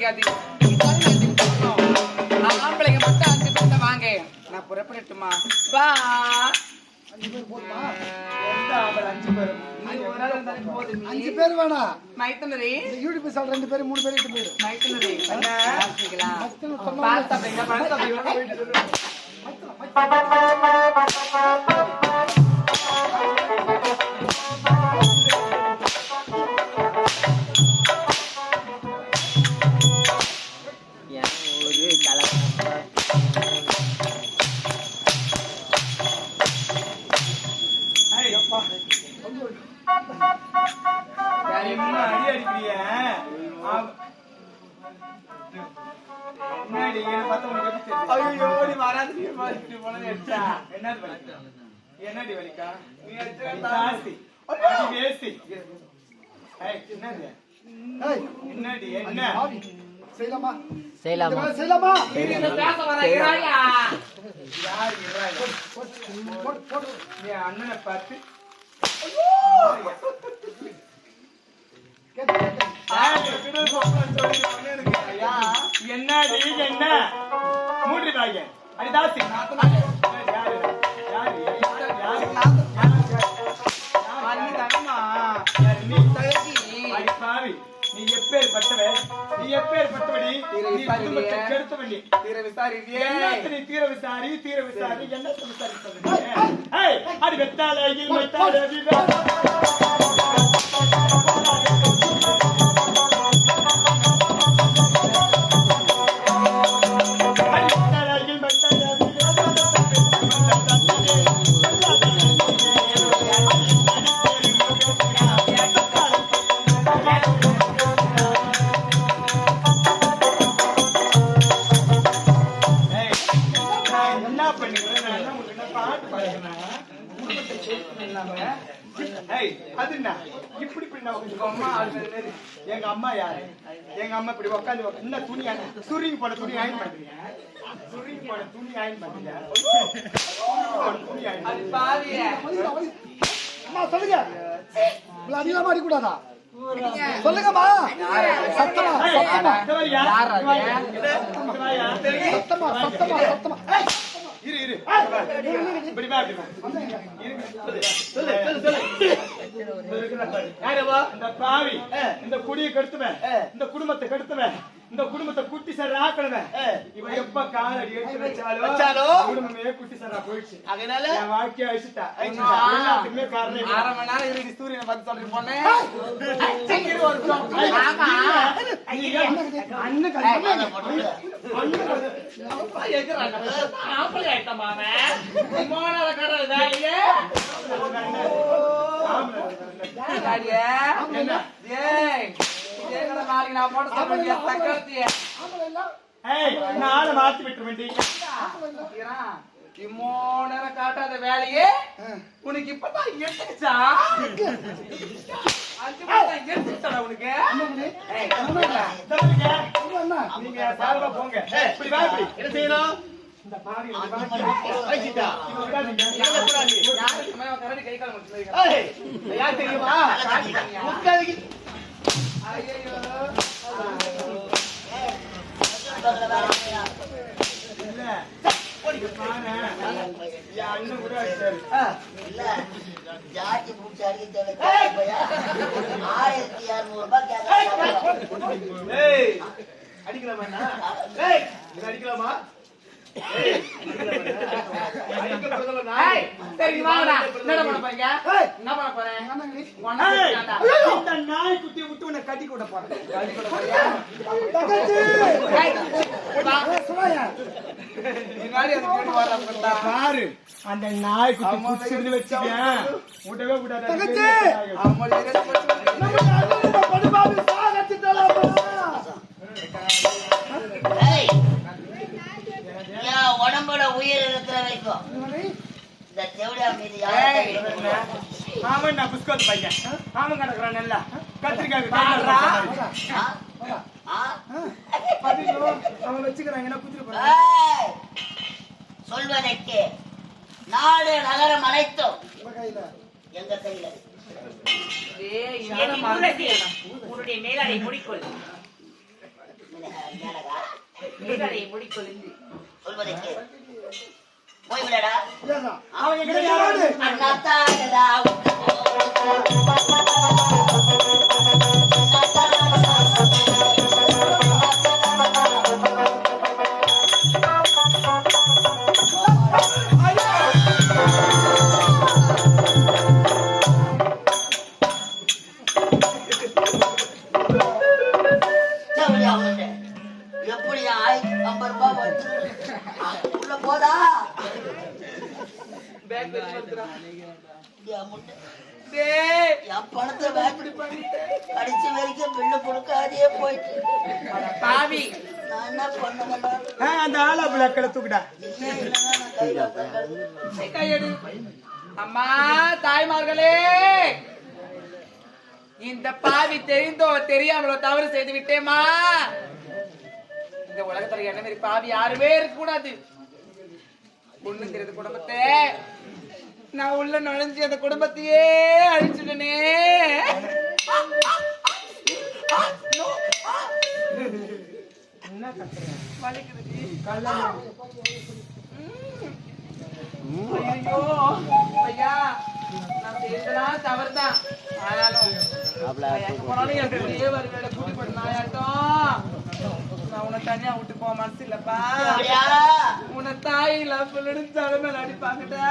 நினைக்காதீங்க. ஆம்பளைங்க மட்டும் 5 பேர் வாங்க. நான் புறப்படட்டுமா? வா. 5 பேர் போதுமா? எந்த ஆம்பளை 5 பேர்? நீ ஒரு ஆள் இருந்தாலே போதும். 5 பேர் வேணா. மைத்தனரி. யூடியூப் சால் 2 பேர் 3 பேர் 8 பேர். மைத்தனரி. என்ன ஆசிக்கலாம்? மத்தன பாத்தா அப்படிங்க பாத்தா அப்படிங்க போயிட்டு சொல்லு. என்னடி வலிக்கா? நீ அடிச்சாசி அடி வேசி. என்னடி என்ன செய்யலாமா? செய்யலாமா? செய்யலாமா? பேச வராயா? யார் இறாயா? போடு. நீ அண்ணனை பார்த்து என்னடி என்ன மூடி பாங்க அடிதாசி நீ எப்பேற்பட்டவன்? நீ எப்பேற்பட்டவடி? நீ குடும்பத்தை கெடுத்தவடி. தீர விசாரி என்ன விசாரி? அது வெத்தாலையில் வெத்தாலை எங்க அம்மா யாரு? எங்க அம்மா இப்படி உட்காந்து என்ன துணி சுருங்கி போன துணி ஆயின் பண்றீங்க? சுருங்கி போன துணி ஆயின் பண்றீங்க? சொல்லுங்க. அதிகமா அடிக்கூடாதா? சொல்லுங்கம்மா. சத்தமா இரு இப்படி வா இந்த பாவி இந்த குடியை கெடுத்துவேன், இந்த குடும்பத்தை கெடுத்துவேன், இந்த குடும்பத்தை குட்டி சார் ஆக்கணுவேன். இவன் எப்ப காலடி எடுத்து வச்சாலும் குடும்பமே குட்டி சாரா போயிடுச்சு. அதனால என் வாழ்க்கைய அழிச்சுட்டா. எல்லாத்துக்குமே காரணம் 1/2 மணி நேரம் இருக்கு. சூரியனை பார்த்து சொல்றேன் போனேன். நாளை மாத்தி விட்டு வேண்டிய நேரம் காட்டாத வேலையே உனக்கு இப்பதான் எடுத்துச்சா? 5 மாதம் எடுத்துச்சா உனக்கு? நீங்க சார்பா போங்க. என்ன செய்யணும்? இந்த பாவி கரடி கை கால் முடிச்சு யார் தெரியுமா? அடிக்கலாமா? நாய் குட்டி விட்டு உன்னை கட்டி கூட போறேன். பாரு அந்த நாய் குட்டி குடிச்சிருந்து வச்சுக்கேன். விடவே விடாது. உடம்போட உயிர் இருக்கிற வரைக்கும் இந்த செவிடா மீது அவன் நான் புஸ்கோத் பையன். அவன் கிடக்குறான் நல்லா கத்திரிக்காய் அவன் வச்சுக்கிறாங்க. சொல்வதற்கு நாடு நகரம் அனைத்தும் எங்க கையில. உன்னுடைய மேலாடை முடிக்கொள். சொல்வதை கேள். போய் விடடா. ஏன்னா அவங்க கிட்ட யாராவது அண்ணாத்தாடா எப்படி 50 ரூபாய் வந்து உள்ள போதா என் பணத்தை கடிச்சு வரைக்கும் பில்லு கொடுக்காதே போயிட்டு பாவி நான் என்ன பண்ணுவேன் அந்த ஆளா பிள்ளைக்களை தூக்கிட்டா அம்மா தாய்மார்களே, இந்த பாவி தெரிந்தோ தெரியாமலோ தவறு செய்து விட்டேமா. இந்த உலகத்துல என்ன மாதிரி பாவி யாருமே இருக்க கூடாது. ஒண்ணு தெரியுது குடும்பத்தை நான் உள்ள நுழைஞ்சு அந்த குடும்பத்தையே அழிச்சுட்டனே. ஐயோ ஐயா, நான் செய்ததெல்லாம் தவறுதான். ஆனாலும் எங்க போனாலும் என் கூடயே வருவேல கூட்டி போட்டு நாயாட்டம். நான் உன்னை தனியா விட்டு போக மனசு இல்லப்பா. உன்னை தாய் இல்ல சொல்லிடு தலைமையில அடிப்பாங்கடா.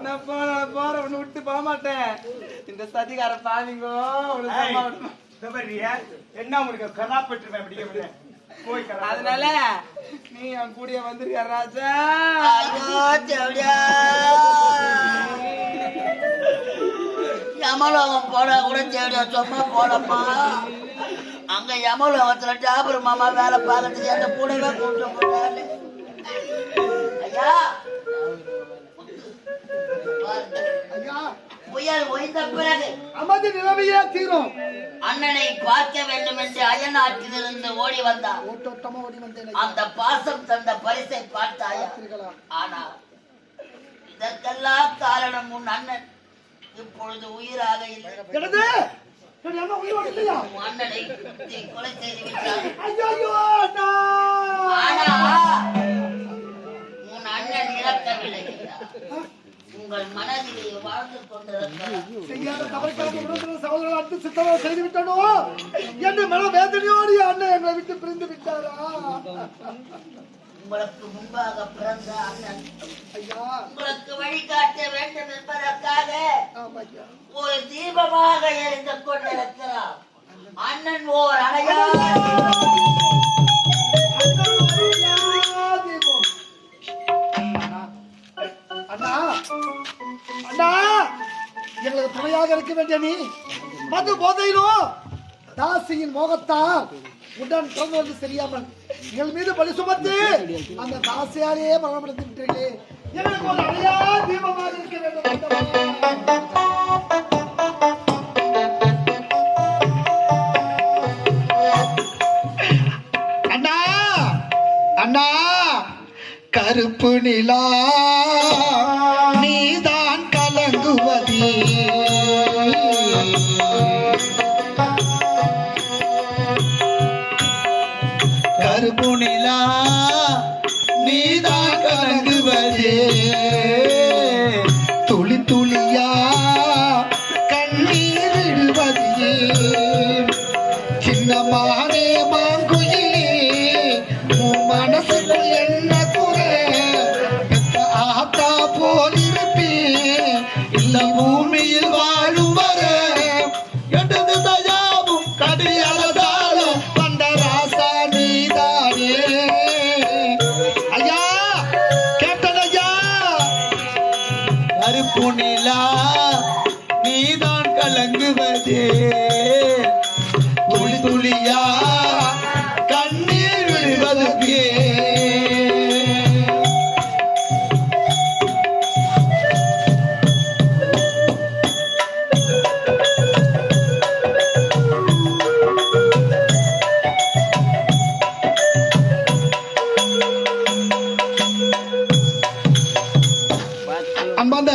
நான் போற உன்னை விட்டு போக மாட்டேன். இந்த சதிகார பாவிங்கோ என்ன உங்களுக்கு கலாப்பட்டுருவேன் அப்படியே போய் அதனால நீ என் கூடிய வந்துருக்க ராஜா. யமலோகம் போனா கூட தேடியா சும்மா போனப்பா. அங்க யமலோகத்துல டாபர் மாமா வேலை பார்க்கறதுக்கு என்ன கூடவே கூப்பிட்டு போட்டாரு. ஐயா ஐயா புயல் ஓய்ந்த பிறகு அமைதி நிலவையே தீரும். அண்ணனை பார்க்க வேண்டும் என்று அயல்நாட்டிலிருந்து ஓடி வந்தார். ஓட்டோட்டமா ஓடி வந்தேன். அந்த பாசம் தந்த பரிசை பார்த்தாயா? ஆனா இதற்கெல்லாம் காரணம் உன் அண்ணன் இப்பொழுது உயிராக இல்லை. என்னது? என்ன உயிரோட இல்லையா? உன் அண்ணனை கொலை செய்து விட்டார். ஐயோ அண்ணா! ஆனா உன் அண்ணன் இறக்கவில்லை. உங்கள் மனதிலே வாழ்ந்து கொண்டிருக்கிறார். செய்யாத தவறுக்காக உணர்ந்து சகோதரர் அன்பு சித்தமாக செய்து விட்டனோ என்று மன வேதனையோடு அண்ணன் எங்களை விட்டு பிரிந்து விட்டாரா? உங்களுக்கு முன்பாக பிறந்த அண்ணன் ஐயா உங்களுக்கு வழிகாட்ட வேண்டும் என்பதற்காக ஆமாய்யா. ஒரு தீபமாக எரிந்து கொண்டிருக்கிறார். அண்ணன் ஓர் அணையா அண்ணா அண்ணா எங்களுக்கு துணையாக இருக்க வேண்டிய நீ மது போதையிலும் தாசியின் மோகத்தால் உடன் பிறந்து வந்து தெரியாமல் எங்கள் மீது பழி சுமத்து அந்த தாசியாலேயே மரணப்படுத்தி விட்டீர்களே. எங்களுக்கு ஒரு அணையா தீபமாக இருக்க வேண்டும். அண்ணா அண்ணா கருப்பு நிலா நீதான் கலங்குவதே கருப்பு நிலா நீதான் கலங்குவதே துளி துளியா கண்ணீர் விடுவதே சின்னமானே மாங்குயிலே உன் மனசுக்குள் என்ன குறை ஆத்தா போல் இருப்பேன் இல்ல பூமியில் வாழும் வர எட்டது தயாவும் கடியலதாலும் வந்த ராசா நீதானே. ஐயா கேட்டதையா கருப்பு நிலா நீதான் கலங்குவதே துளி துளியா கண்ணீர் விழுவதே. அன்பார்ந்த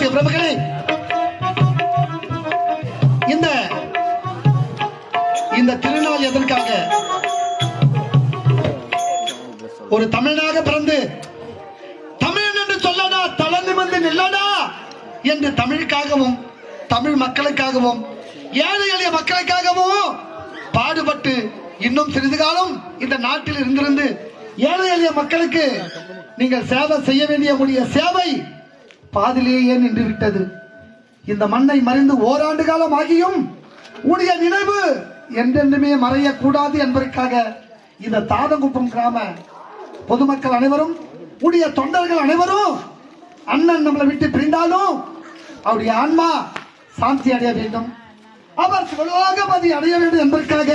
ரசிக பிரபுக்களே, இந்த திருநாள் எதற்காக? ஒரு தமிழனாக பிறந்து தமிழன் என்று சொல்லடா, தலை நிமிர்ந்து நில்லடா என்று தமிழுக்காகவும் தமிழ் மக்களுக்காகவும் ஏழை எளிய மக்களுக்காகவும் பாடுபட்டு இன்னும் சிறிது காலம் இந்த நாட்டில் இருந்திருந்து ஏழை எளிய மக்களுக்கு நீங்கள் சேவை செய்ய வேண்டிய சேவை பாதிலேயே நின்று விட்டது. இந்த மண்ணை மறைந்து ஓராண்டு காலம் ஆகியும் உடைய நினைவு என்றென்றுமே மறையக்கூடாது என்பதற்காக இந்த தாதங்குப்பம் கிராம பொதுமக்கள் அனைவரும், உடைய தொண்டர்கள் அனைவரும், அண்ணன் நம்மளை விட்டு பிரிந்தாலும் அவருடைய ஆன்மா சாந்தி அடைய வேண்டும், அவர் சிவலோகபதி அடைய வேண்டும் என்பதற்காக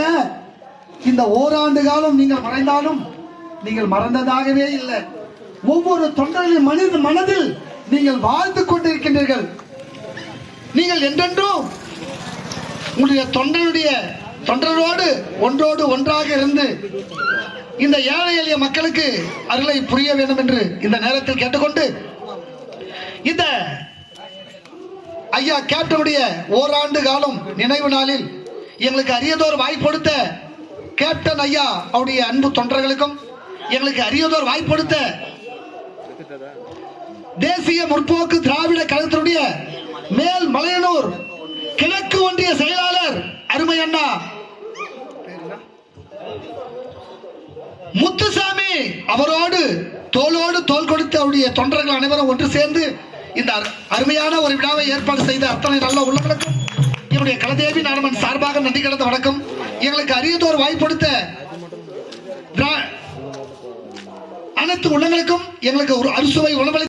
இந்த ஓராண்டு காலம் நீங்கள் மறைந்தாலும் நீங்கள் மறந்ததாகவே இல்லை. ஒவ்வொரு தொண்டர்களின் மனதில் நீங்கள் வாழ்ந்து கொண்டிருக்கின்றீர்கள். நீங்கள் என்றென்றும் உங்களுடைய தொண்டரோடு ஒன்றோடு ஒன்றாக இருந்து இந்த ஏழை எளிய மக்களுக்கு அருளை புரிய வேண்டும் என்று இந்த நேரத்தில் கேட்டுக்கொண்டு, இந்த ஐயா கேப்டனுடைய ஓராண்டு காலம் நினைவு நாளில் எங்களுக்கு அரியதோர் வாய்ப்பு கொடுத்த கேப்டன் ஐயா அவருடைய அன்பு தொண்டர்களுக்கும், எங்களுக்கு அரியதோர் வாய்ப்பு கொடுத்த தேசிய முற்போக்கு திராவிட கழகத்தினுடைய மேல் மலையனூர் கிழக்கு ஒன்றிய செயலாளர் அருமை அண்ணா முத்துசாமி அவரோடு தோளோடு தோள் கொடுத்து அவருடைய தொண்டர்கள் அனைவரும் ஒன்று சேர்ந்து இந்த அருமையான ஒரு விழாவை ஏற்பாடு செய்த அத்தனை நல்ல உள்ளங்களுக்கும் என்னுடைய கலதேவி நாடமன் சார்பாக நன்றி கடந்த வணக்கம். எங்களுக்கு அரியதோர் வாய்ப்பு கொடுத்த அனைத்து உள்ளங்களுக்கும் எங்களுக்கு ஒரு அறுசுவை உணவளி